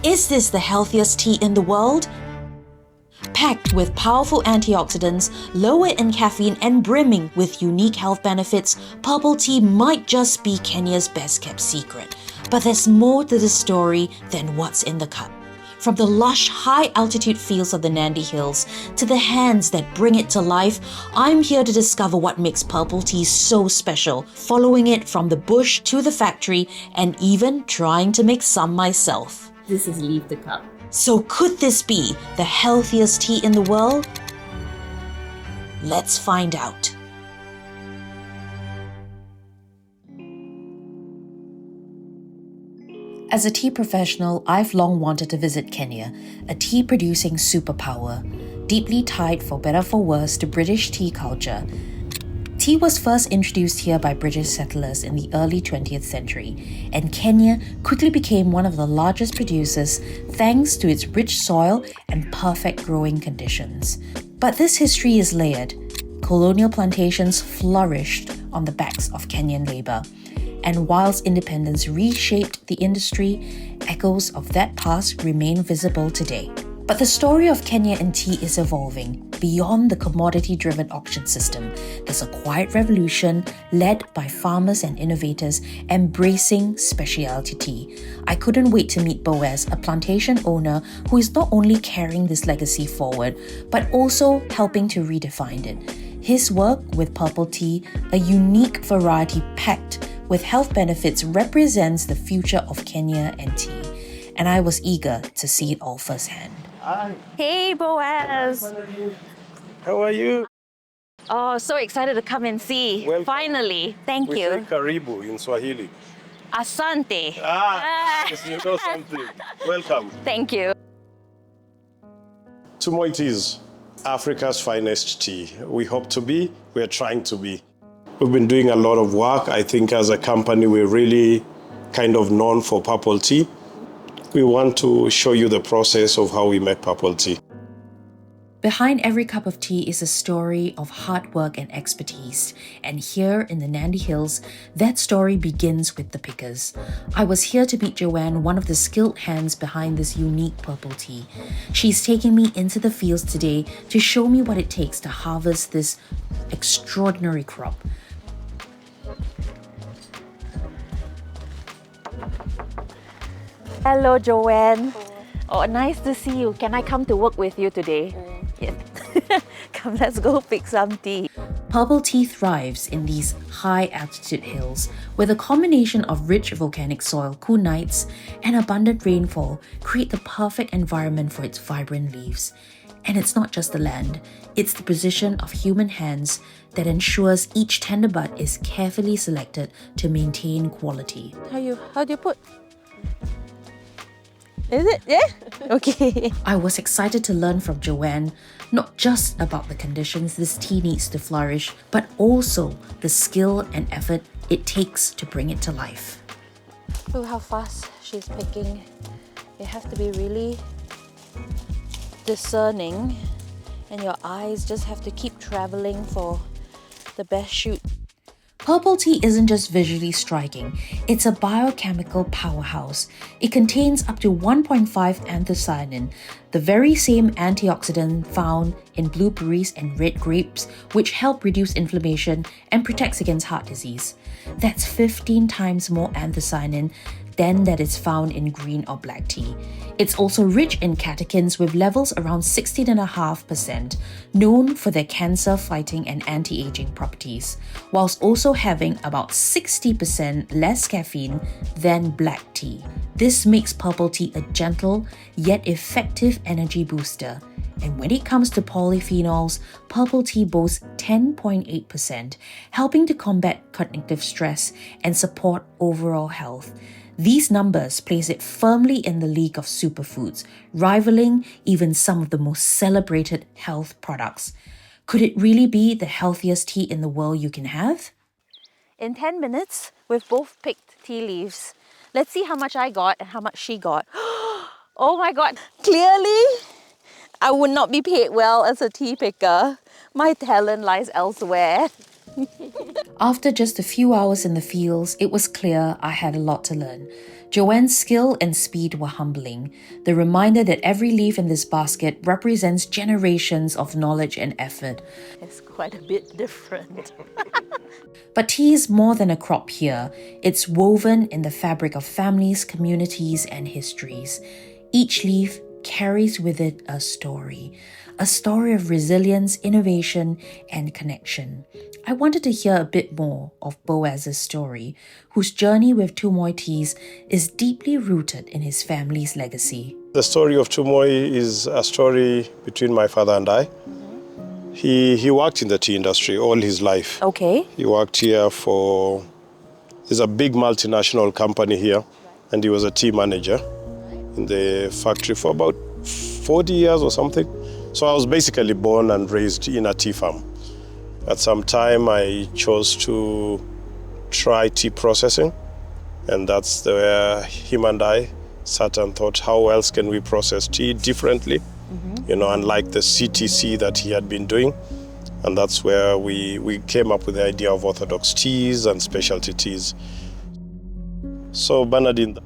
Is this the healthiest tea in the world? Packed with powerful antioxidants, lower in caffeine and brimming with unique health benefits, purple tea might just be Kenya's best-kept secret. But there's more to the story than what's in the cup. From the lush, high-altitude fields of the Nandi Hills to the hands that bring it to life, I'm here to discover what makes purple tea so special, following it from the bush to the factory and even trying to make some myself. This is Leave the Cup. So could this be the healthiest tea in the world? Let's find out. As a tea professional, I've long wanted to visit Kenya, a tea-producing superpower, deeply tied for better for worse to British tea culture. Tea was first introduced here by British settlers in the early 20th century, and Kenya quickly became one of the largest producers thanks to its rich soil and perfect growing conditions. But this history is layered. Colonial plantations flourished on the backs of Kenyan labor, and whilst independence reshaped the industry, echoes of that past remain visible today. But the story of Kenya and tea is evolving. Beyond the commodity-driven auction system, there's a quiet revolution led by farmers and innovators embracing specialty tea. I couldn't wait to meet Boaz, a plantation owner who is not only carrying this legacy forward, but also helping to redefine it. His work with purple tea, a unique variety packed with health benefits, represents the future of Kenya and tea. And I was eager to see it all firsthand. Hi. Hey, Boaz. How are you? Oh, so excited to come and see. Welcome. Finally. Thank We you. say karibu in Swahili. Asante. Yes, you know something. Welcome. Thank you. Tumoi Tea is Africa's finest tea. We hope to be. We are trying to be. We've been doing a lot of work. I think as a company, we're really kind of known for purple tea. We want to show you the process of how we make purple tea. Behind every cup of tea is a story of hard work and expertise. And here in the Nandi Hills, that story begins with the pickers. I was here to meet Joanne, one of the skilled hands behind this unique purple tea. She's taking me into the fields today to show me what it takes to harvest this extraordinary crop. Hello, Joanne. Oh, nice to see you. Can I come to work with you today? Yes. Come, let's go pick some tea. Purple tea thrives in these high-altitude hills where the combination of rich volcanic soil, cool nights, and abundant rainfall create the perfect environment for its vibrant leaves. And it's not just the land, it's the precision of human hands that ensures each tender bud is carefully selected to maintain quality. How do you put? Is it? Yeah? Okay. I was excited to learn from Joanne, not just about the conditions this tea needs to flourish, but also the skill and effort it takes to bring it to life. Look how fast she's picking. You have to be really discerning, and your eyes just have to keep traveling for the best shoot. Purple tea isn't just visually striking, it's a biochemical powerhouse. It contains up to 1.5 anthocyanin, the very same antioxidant found in blueberries and red grapes, which help reduce inflammation and protects against heart disease. That's 15 times more anthocyanin than that is found in green or black tea. It's also rich in catechins with levels around 16.5%, known for their cancer-fighting and anti-aging properties, whilst also having about 60% less caffeine than black tea. This makes purple tea a gentle yet effective energy booster. And when it comes to polyphenols, purple tea boasts 10.8%, helping to combat cognitive stress and support overall health. These numbers place it firmly in the league of superfoods, rivaling even some of the most celebrated health products. Could it really be the healthiest tea in the world you can have? In 10 minutes, we've both picked tea leaves. Let's see how much I got and how much she got. Oh my God, clearly I would not be paid well as a tea picker. My talent lies elsewhere. After just a few hours in the fields, it was clear I had a lot to learn. Joanne's skill and speed were humbling, the reminder that every leaf in this basket represents generations of knowledge and effort. It's quite a bit different. But tea is more than a crop here. It's woven in the fabric of families, communities, and histories. Each leaf carries with it a story of resilience, innovation, and connection. I wanted to hear a bit more of Boaz's story, whose journey with Tumoi teas is deeply rooted in his family's legacy. The story of Tumoi is a story between my father and I. He worked in the tea industry all his life. Okay. He worked here there's a big multinational company here, and he was a tea manager in the factory for about 40 years or something. So I was basically born and raised in a tea farm. At some time, I chose to try tea processing, and that's where him and I sat and thought, how else can we process tea differently? Unlike the CTC that he had been doing. And that's where we came up with the idea of orthodox teas and specialty teas. So Bernardine,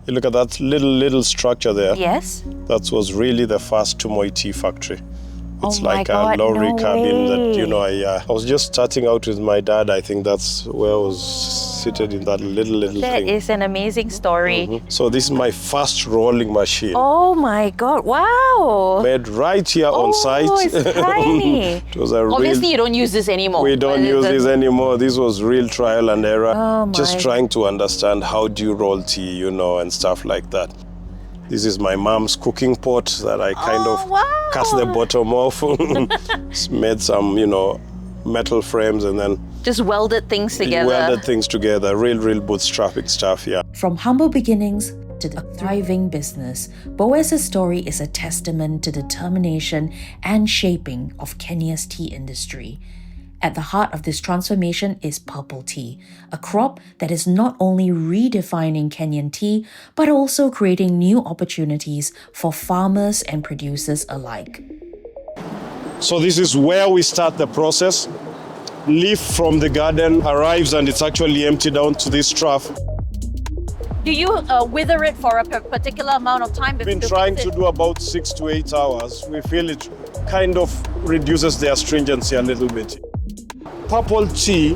you look at that little structure there. Yes. That was really the first Tumoi tea factory. It's Oh my like God, a lorry no cabin way. that, I was just starting out with my dad. I think that's where I was seated in that little That thing. is an amazing story. So this is my first rolling machine. Oh my God, wow. Made right here on site. It's tiny. It was a Obviously, you don't use this anymore. We don't But use it's this anymore. This was real trial and error. Oh Just my. trying to understand how do you roll tea, and stuff like that. This is my mom's cooking pot that I kind of wow. cut the bottom off. Made some, metal frames and then Just welded things together. welded things together. Real bootstrapping stuff, yeah. From humble beginnings to a thriving business, Boaz's story is a testament to determination and shaping of Kenya's tea industry. At the heart of this transformation is purple tea, a crop that is not only redefining Kenyan tea, but also creating new opportunities for farmers and producers alike. So this is where we start the process. Leaf from the garden arrives and it's actually emptied down to this trough. Do you wither it for a particular amount of time? We've been trying to do about 6 to 8 hours. We feel it kind of reduces the astringency a little bit. Purple tea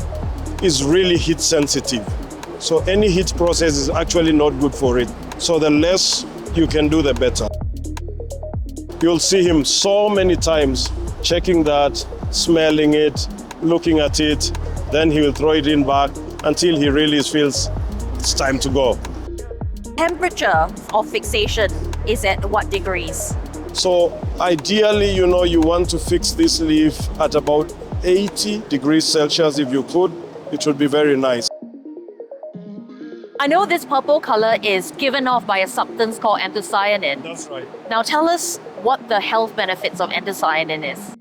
is really heat sensitive. So any heat process is actually not good for it. So the less you can do, the better. You'll see him so many times checking that, smelling it, looking at it, then he will throw it in back until he really feels it's time to go. Temperature of fixation is at what degrees? So ideally, you want to fix this leaf at about 80 degrees Celsius if you could. It would be very nice. I know this purple color is given off by a substance called anthocyanin. That's right. Now tell us what the health benefits of anthocyanin is.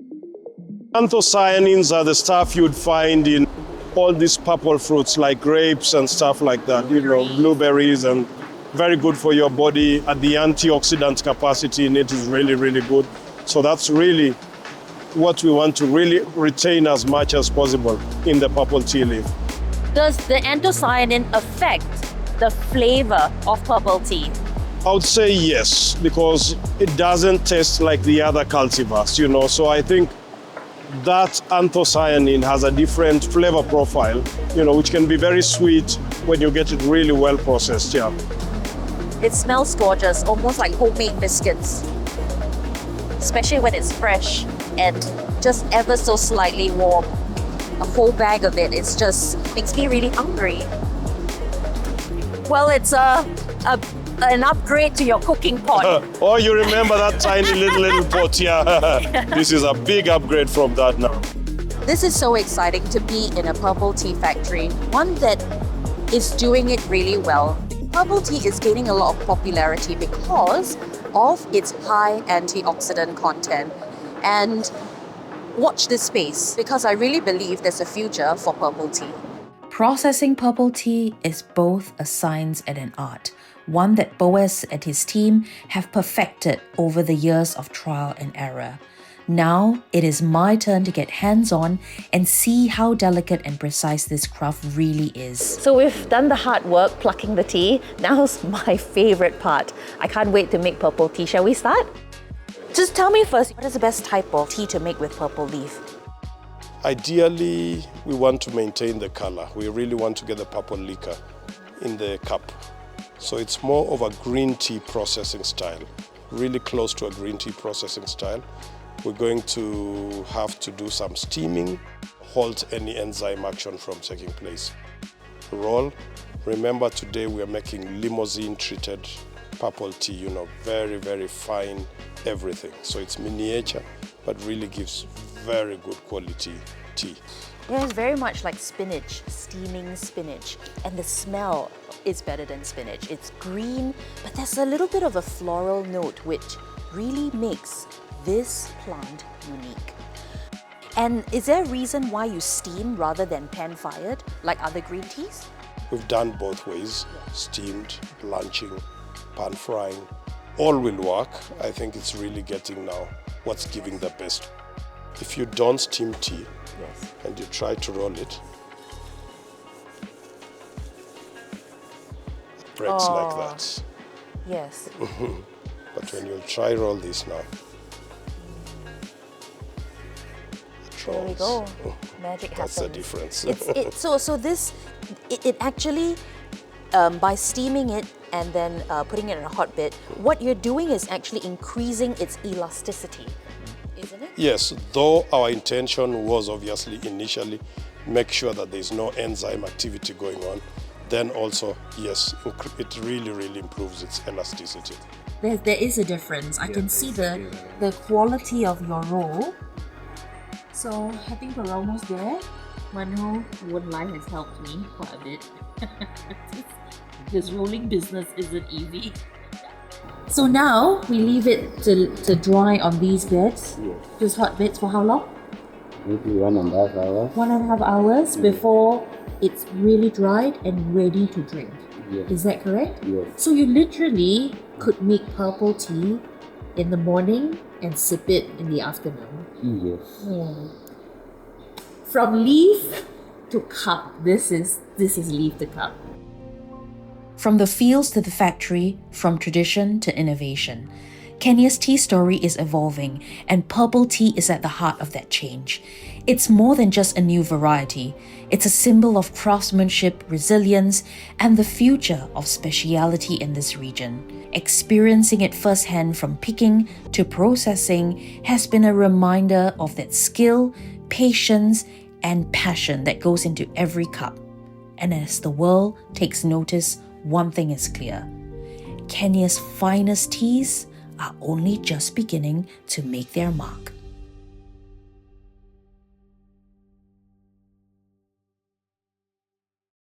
Anthocyanins are the stuff you'd find in all these purple fruits like grapes and stuff like that, blueberries, and very good for your body. And the antioxidant capacity in it is really good. So that's really what we want to really retain as much as possible in the purple tea leaf. Does the anthocyanin affect the flavor of purple tea? I would say yes, because it doesn't taste like the other cultivars, So I think that anthocyanin has a different flavor profile, which can be very sweet when you get it really well processed, yeah. It smells gorgeous, almost like homemade biscuits. Especially when it's fresh and just ever so slightly warm. A whole bag of it, it's just makes me really hungry. Well, it's an upgrade to your cooking pot. Oh, you remember that tiny little pot, yeah. This is a big upgrade from that now. This is so exciting to be in a purple tea factory, one that is doing it really well. Purple tea is gaining a lot of popularity because of its high antioxidant content. And watch this space, because I really believe there's a future for purple tea. Processing purple tea is both a science and an art, one that Boaz and his team have perfected over the years of trial and error. Now it is my turn to get hands-on and see how delicate and precise this craft really is. So we've done the hard work plucking the tea. Now's my favorite part. I can't wait to make purple tea. Shall we start? Just tell me first, what is the best type of tea to make with purple leaf? Ideally, we want to maintain the color. We really want to get the purple liquor in the cup. So it's more of a green tea processing style, really close to a green tea processing style. We're going to have to do some steaming, halt any enzyme action from taking place. Roll. Remember, today we are making limousine treated purple tea, very, very fine everything. So it's miniature, but really gives very good quality tea. Yeah, it's very much like spinach, steaming spinach. And the smell is better than spinach. It's green, but there's a little bit of a floral note, which really makes this plant unique. And is there a reason why you steam rather than pan-fired, like other green teas? We've done both ways, steamed, blanching, pan frying. All will work. I think it's really getting now what's giving the best. If you don't steam tea and you try to roll it, it breaks like that. Yes. But when you try roll this now, There we go. Magic happens. that's the difference. So this actually, by steaming it and then putting it in a hot bit, what you're doing is actually increasing its elasticity, isn't it? Yes, though our intention was obviously initially make sure that there's no enzyme activity going on, then also, yes, it really, really improves its elasticity. There is a difference. I can see the quality of your roll. So I think we're almost there. Manu, wouldn't lie, has helped me quite a bit. This rolling business isn't easy. So now we leave it to dry on these beds. Yes. Just hot beds for how long? Maybe 1.5 hours. 1.5 hours before it's really dried and ready to drink. Yes. Is that correct? Yes. So you literally could make purple tea in the morning and sip it in the afternoon. Yes. From leaf to cup, this is leaf to cup. From the fields to the factory, from tradition to innovation, Kenya's tea story is evolving, and purple tea is at the heart of that change. It's more than just a new variety. It's a symbol of craftsmanship, resilience, and the future of speciality in this region. Experiencing it firsthand from picking to processing has been a reminder of that skill, patience, and passion that goes into every cup. And as the world takes notice, one thing is clear: Kenya's finest teas are only just beginning to make their mark.